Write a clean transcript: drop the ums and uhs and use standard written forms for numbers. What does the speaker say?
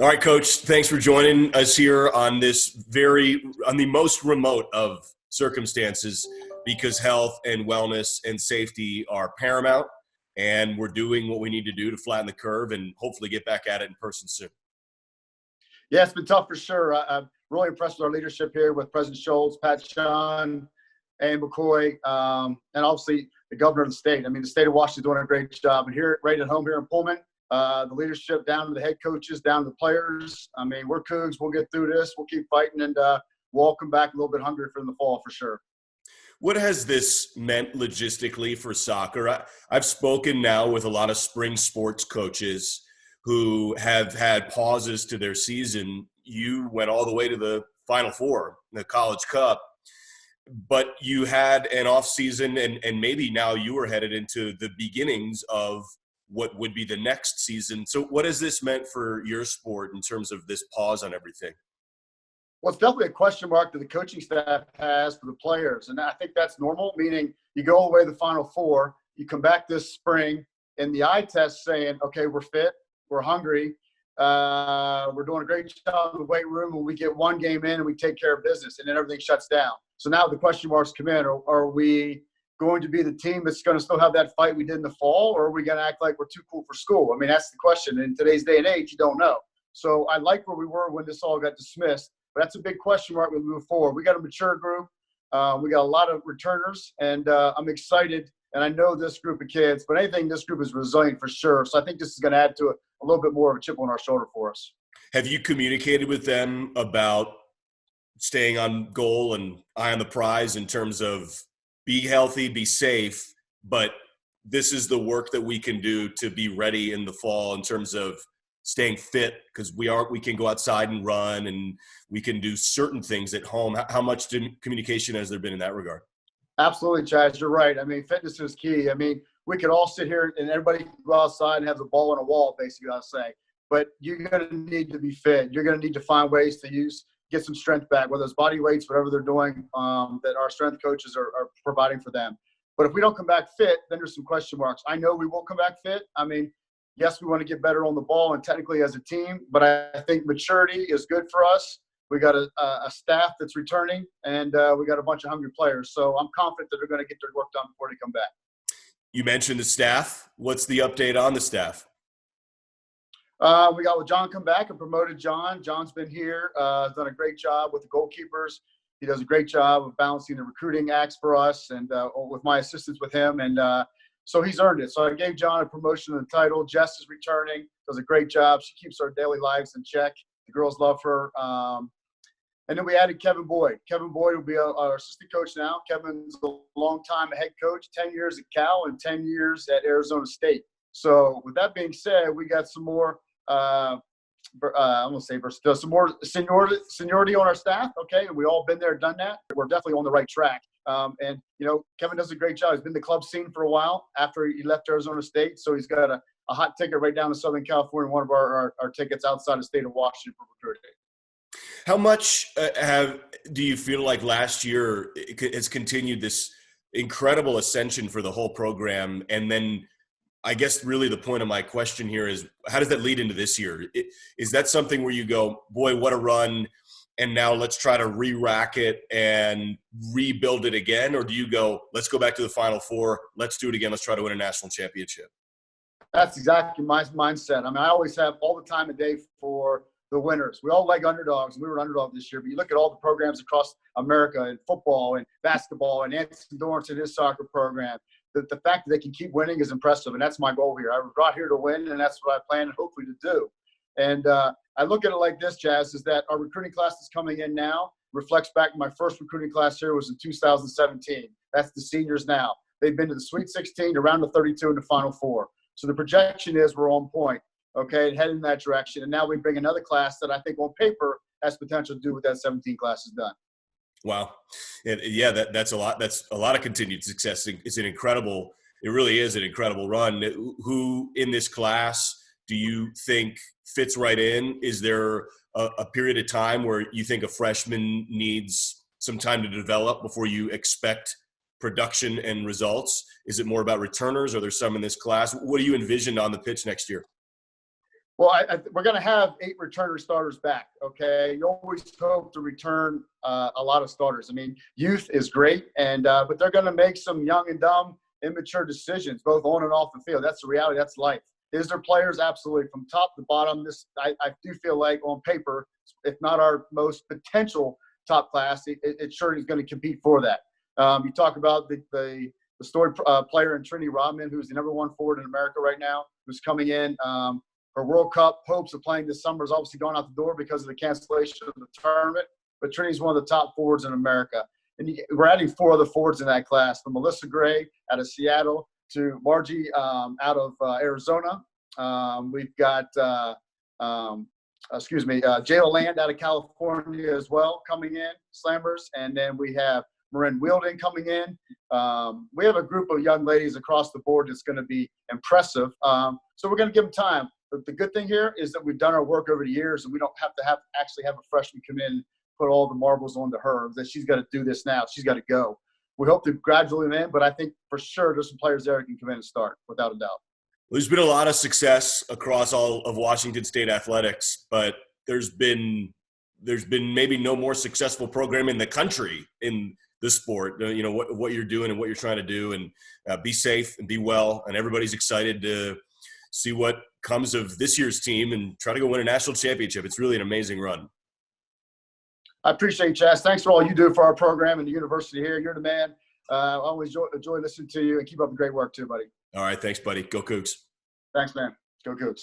All right, Coach. Thanks for joining us here on the most remote of circumstances, because health and wellness and safety are paramount, and we're doing what we need to do to flatten the curve and hopefully get back at it in person soon. Yeah, it's been tough for sure. I'm really impressed with our leadership here with President Schultz, Pat Sean, and McCoy, and obviously the governor of the state. I mean, the state of Washington is doing a great job. And here, right at home here in Pullman, the leadership down to the head coaches, down to the players. I mean, we're Cougs. We'll get through this. We'll keep fighting, and we'll all come back a little bit hungry for the fall for sure. What has this meant logistically for soccer? I've spoken now with a lot of spring sports coaches who have had pauses to their season. You went all the way to the Final Four, the College Cup, but you had an off season, and maybe now you were headed into the beginnings of what would be the next season. So what has this meant for your sport in terms of this pause on everything? Well, it's definitely a question mark that the coaching staff has for the players. And I think that's normal, meaning you go all the way to the Final Four, you come back this spring, and the eye test saying, okay, we're fit, we're hungry, we're doing a great job in the weight room, and we get one game in and we take care of business, and then everything shuts down. So now the question marks come in. Are we going to be the team that's going to still have that fight we did in the fall, or are we going to act like we're too cool for school? I mean, that's the question. In today's day and age, you don't know. So I like where we were when this all got dismissed. But that's a big question mark when we move forward. We got a mature group. We got a lot of returners, and I'm excited. And I know this group of kids, but anything, this group is resilient for sure. So I think this is going to add to a little bit more of a chip on our shoulder for us. Have you communicated with them about staying on goal and eye on the prize in terms of be healthy, be safe, but this is the work that we can do to be ready in the fall in terms of staying fit, because we can go outside and run, and we can do certain things at home. How much communication has there been in that regard? Absolutely, Chaz. You're right. I mean, fitness is key. I mean, we could all sit here and everybody can go outside and have the ball on a wall, basically, I'll say. But you're going to need to be fit. You're going to need to find ways to get some strength back, whether it's body weights, whatever they're doing, that our strength coaches are providing for them. But if we don't come back fit, then there's some question marks. I know we will come back fit. I mean, yes, we want to get better on the ball and technically as a team, but I think maturity is good for us. We got a staff that's returning, and we got a bunch of hungry players. So I'm confident that they're going to get their work done before they come back. You mentioned the staff. What's the update on the staff? We got John come back and promoted John. John's been here, has done a great job with the goalkeepers. He does a great job of balancing the recruiting acts for us, and with my assistance with him. And so he's earned it. So I gave John a promotion of the title. Jess is returning, does a great job. She keeps our daily lives in check. The girls love her. And then we added Kevin Boyd. Kevin Boyd will be our assistant coach now. Kevin's a long-time head coach, 10 years at Cal and 10 years at Arizona State. So with that being said, we got some more I'm going to say some more seniority on our staff, okay? And we all been there, done that. We're definitely on the right track. And, Kevin does a great job. He's been in the club scene for a while after he left Arizona State. So he's got a hot ticket right down to Southern California, one of our tickets outside the state of Washington for recruiting. How much do you feel like last year has continued this incredible ascension for the whole program? And then I guess really the point of my question here is, how does that lead into this year? Is that something where you go, boy, what a run, and now let's try to re-rack it and rebuild it again? Or do you go, let's go back to the Final Four, let's do it again, let's try to win a national championship? That's exactly my mindset. I mean, I always have all the time of day for the winners. We all like underdogs, and we were an underdog this year. But you look at all the programs across America in football and basketball, and Anthony Dorrance and his soccer program. The fact that they can keep winning is impressive, and that's my goal here. I was brought here to win, and that's what I plan hopefully to do. And I look at it like this, Jazz, is that our recruiting class that's coming in now reflects back to my first recruiting class here was in 2017. That's the seniors now. They've been to the Sweet 16, to round of 32, and the Final Four. So the projection is we're on point, okay, and heading in that direction. And now we bring another class that I think on paper has potential to do what that 17 class has done. Wow. Yeah, that's a lot. That's a lot of continued success. It really is an incredible run. Who in this class do you think fits right in? Is there a period of time where you think a freshman needs some time to develop before you expect production and results? Is it more about returners? Are there some in this class? What do you envision on the pitch next year? Well, we're going to have 8 returner starters back. Okay, you always hope to return a lot of starters. I mean, youth is great, and but they're going to make some young and dumb, immature decisions, both on and off the field. That's the reality. That's life. Is there players? Absolutely, from top to bottom. I do feel like on paper, if not our most potential top class, it sure is going to compete for that. You talk about the story player in Trinity Rodman, who's the #1 forward in America right now, who's coming in. Her World Cup hopes of playing this summer is obviously gone out the door because of the cancellation of the tournament. But Trinity's one of the top forwards in America. And we're adding 4 other forwards in that class, from Melissa Gray out of Seattle to Margie out of Arizona. We've got, Jayla Land out of California as well coming in, slammers. And then we have Marin Wielding coming in. We have a group of young ladies across the board that's going to be impressive. So we're going to give them time. But the good thing here is that we've done our work over the years, and we don't have to actually have a freshman come in and put all the marbles onto her, that she's got to do this now. She's got to go. We hope to gradually in, but I think for sure there's some players there that can come in and start, without a doubt. There's been a lot of success across all of Washington State athletics, but there's been maybe no more successful program in the country in the sport. You know, what you're doing and what you're trying to do, and be safe and be well. And everybody's excited to see what comes of this year's team and try to go win a national championship. It's really an amazing run. I appreciate you, Chaz. Thanks for all you do for our program and the university here. You're the man. I always enjoy listening to you, and keep up the great work too, buddy. All right. Thanks, buddy. Go Cougs. Thanks, man. Go Cougs.